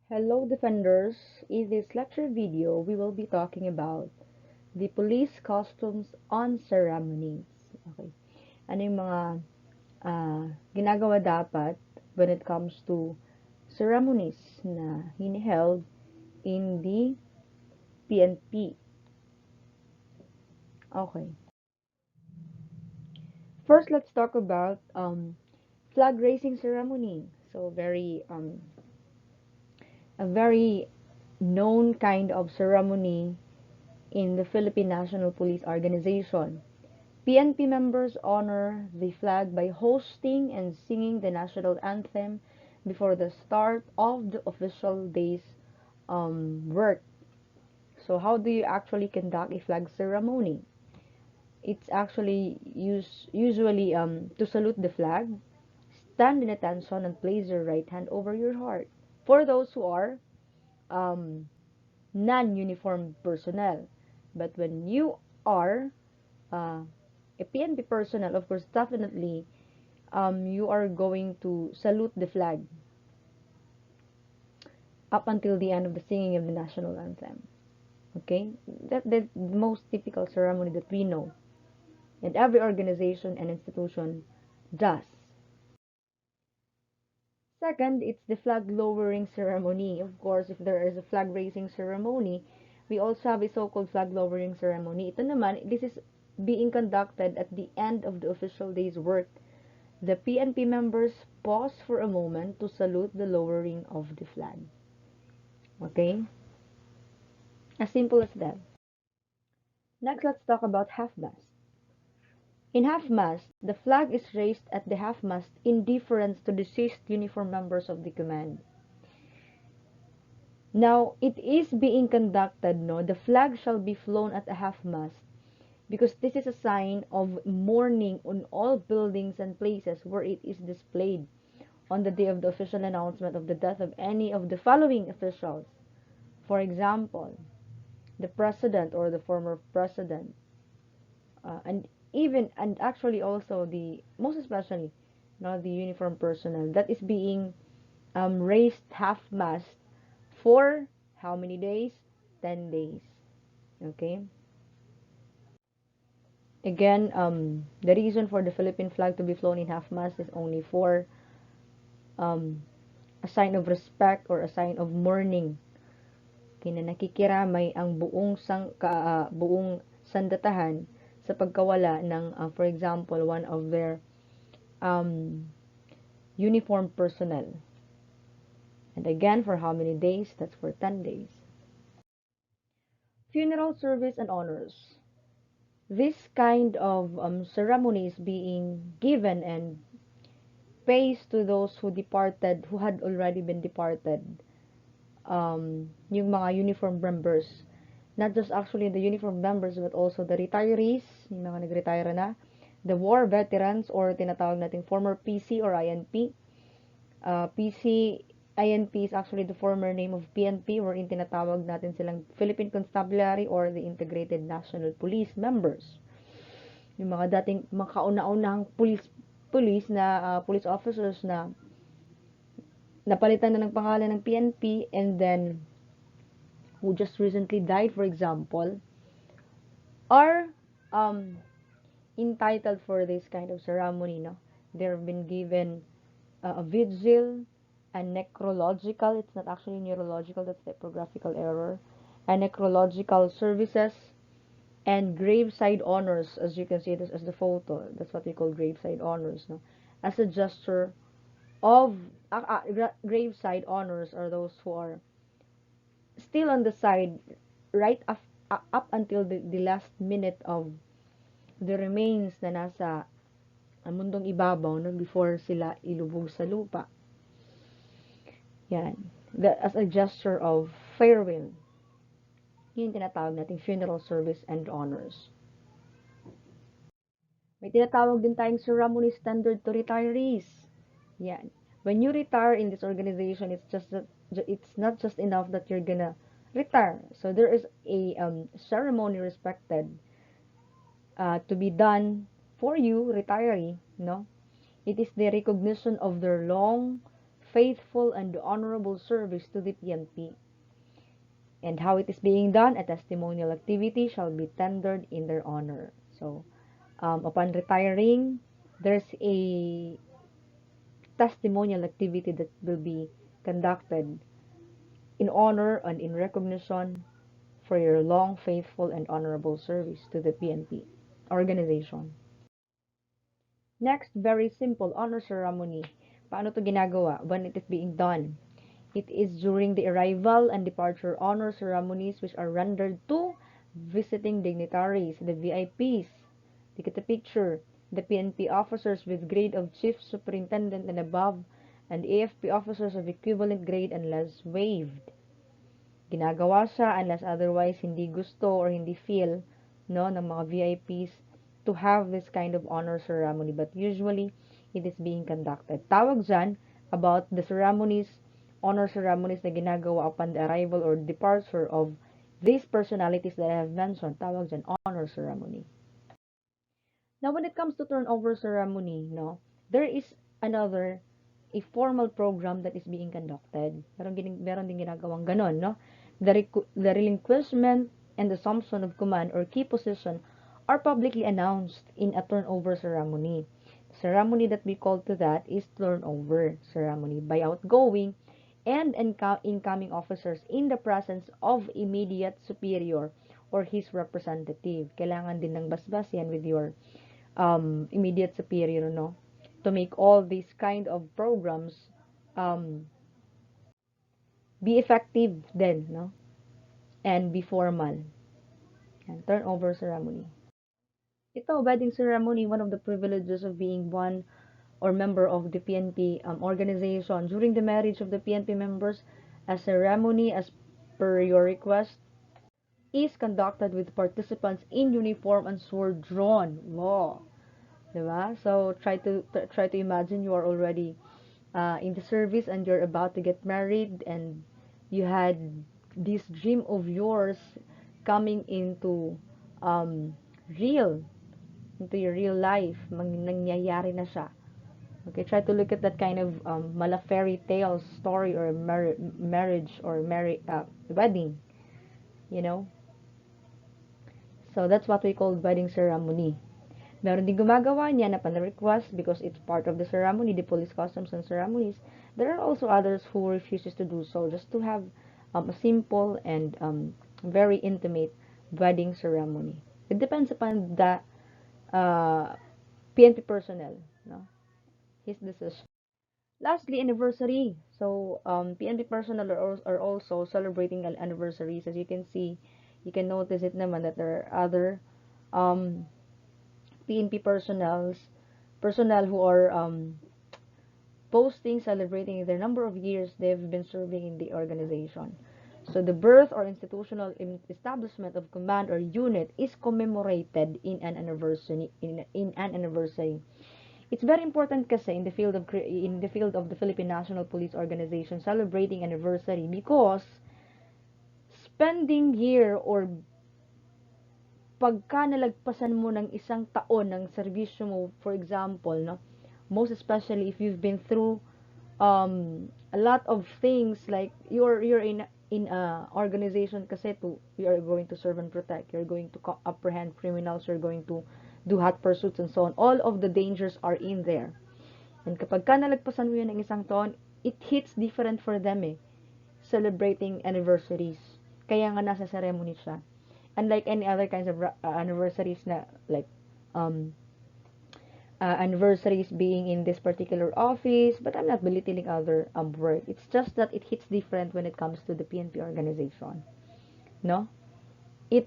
Hello Defenders! In this lecture video, we will be talking about the police costumes on ceremonies. Okay. Ano yung mga ginagawa dapat when it comes to ceremonies na hiniheld in the PNP. Okay. First, let's talk about flag raising ceremony. So a very known kind of ceremony in the Philippine National Police Organization. PNP members honor the flag by hosting and singing the national anthem before the start of the official day's work. So how do you actually conduct a flag ceremony? It's actually usually to salute the flag, stand in attention and place your right hand over your heart. For those who are um, non-uniformed personnel. But when you are uh, a PNP personnel, of course, definitely you are going to salute the flag up until the end of the singing of the national anthem. Okay, that's the most typical ceremony that we know, and every organization and institution does. Second, it's the flag lowering ceremony. Of course, if there is a flag raising ceremony, we also have a so-called flag lowering ceremony. Ito naman, this is being conducted at the end of the official day's work. The PNP members pause for a moment to salute the lowering of the flag. Okay? As simple as that. Next, let's talk about half-mast. In half-mast, the flag is raised at the half-mast in deference to deceased uniform members of the command. Now, it is being conducted, no? The flag shall be flown at a half-mast because this is a sign of mourning on all buildings and places where it is displayed on the day of the official announcement of the death of any of the following officials. For example, the president or the former president, and actually also the most especially, the uniform personnel that is being raised half-mast for how many days? 10 days. Okay. Again, the reason for the Philippine flag to be flown in half-mast is only for um, a sign of respect or a sign of mourning. Kina nakikiramay ang buong sandatahan sa pagkawala ng, for example, one of their um, uniformed personnel. And again, for how many days? That's for 10 days. Funeral service and honors. This kind of ceremony is being given and pays to those who departed, who had already been departed. Yung mga uniform members. Not just actually the uniform members, but also the retirees, yung mga nag-retire na, the war veterans, or tinatawag nating former PC or INP. PC, INP is actually the former name of PNP, wherein tinatawag natin silang Philippine Constabulary or the Integrated National Police members. Yung mga dating mga kauna-unahang police na police officers na napalitan na ng pangalan ng PNP and then who just recently died, for example, are entitled for this kind of ceremony. No, they've been given a vigil, a necrological. It's not actually neurological. That's typographical error. A necrological services and graveside honors, as you can see this as the photo. That's what we call graveside honors. No, as a gesture of graveside honors are those who are still on the side right up until the last minute of the remains na nasa mundong ibabaw no, before sila ilubog sa lupa. Yan. As a gesture of farewell. Yun tinatawag nating funeral service and honors. May tinatawag din tayong ceremony standard to retirees. Yan. When you retire in this organization, it's not just enough that you're gonna retire. So there is a ceremony respected to be done for you, retiree, no? It is the recognition of their long, faithful and honorable service to the PNP. And how it is being done, a testimonial activity shall be tendered in their honor. So, upon retiring, there's a testimonial activity that will be conducted in honor and in recognition for your long, faithful, and honorable service to the PNP organization. Next, very simple honor ceremony. Paano to ginagawa when it is being done? It is during the arrival and departure honor ceremonies which are rendered to visiting dignitaries, the VIPs. Look at the picture. The PNP officers with grade of Chief Superintendent and above, and AFP officers of equivalent grade unless waived. Ginagawa siya unless otherwise hindi gusto or hindi feel, no, ng mga VIPs to have this kind of honor ceremony, but usually it is being conducted. Tawag dyan about the ceremonies, honor ceremonies na ginagawa upon the arrival or departure of these personalities that I have mentioned. Tawag dyan honor ceremony. Now, when it comes to turnover ceremony, no, there is another a formal program that is being conducted. Meron din ginagawang ganon, no? The relinquishment and assumption of command or key position are publicly announced in a turnover ceremony. The ceremony that we call to that is turnover ceremony by outgoing and incoming officers in the presence of immediate superior or his representative. Kailangan din ng basbas yan with your immediate superior, no? To make all these kind of programs be effective then, no? And be formal. And turnover ceremony. Ito, wedding ceremony, one of the privileges of being one or member of the PNP organization. During the marriage of the PNP members, a ceremony as per your request is conducted with participants in uniform and sword drawn. Law. Diba? So, try to imagine you are already in the service and you're about to get married and you had this dream of yours coming real into your real life. Nangyayari na siya. Okay, try to look at that kind of mala fairy tale story or marriage or wedding, you know. So that's what we call wedding ceremony. Meron din gumagawa niyan upon request because it's part of the ceremony, the police customs and ceremonies. There are also others who refuses to do so just to have a simple and very intimate wedding ceremony. It depends upon the PNP personnel, no? His decision. Lastly, anniversary. So, PNP personnel are also celebrating anniversaries. As you can see, you can notice it naman that there are other PNP personnel who are posting, celebrating the number of years they've been serving in the organization. So the birth or institutional establishment of command or unit is commemorated in an anniversary. It's very important kasi in the field of the Philippine National Police Organization celebrating anniversary because spending year or pagka nalagpasan mo ng isang taon ng serbisyo mo, for example, no, most especially if you've been through a lot of things like you're in a organization kasi you are going to serve and protect, you're going to apprehend criminals, you're going to do hot pursuits and so on. All of the dangers are in there. And kapag ka nalagpasan mo yun ng isang taon, it hits different for them celebrating anniversaries. Kaya nga nasa ceremony siya. Unlike any other kinds of anniversaries na like anniversaries being in this particular office, but I'm not belittling other work. It's just that it hits different when it comes to the PNP organization. No? It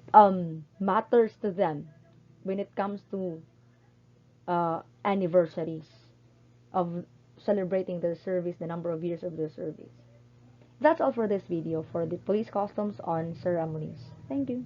matters to them when it comes to anniversaries of celebrating their service, the number of years of their service. That's all for this video for the police customs on ceremonies. Thank you.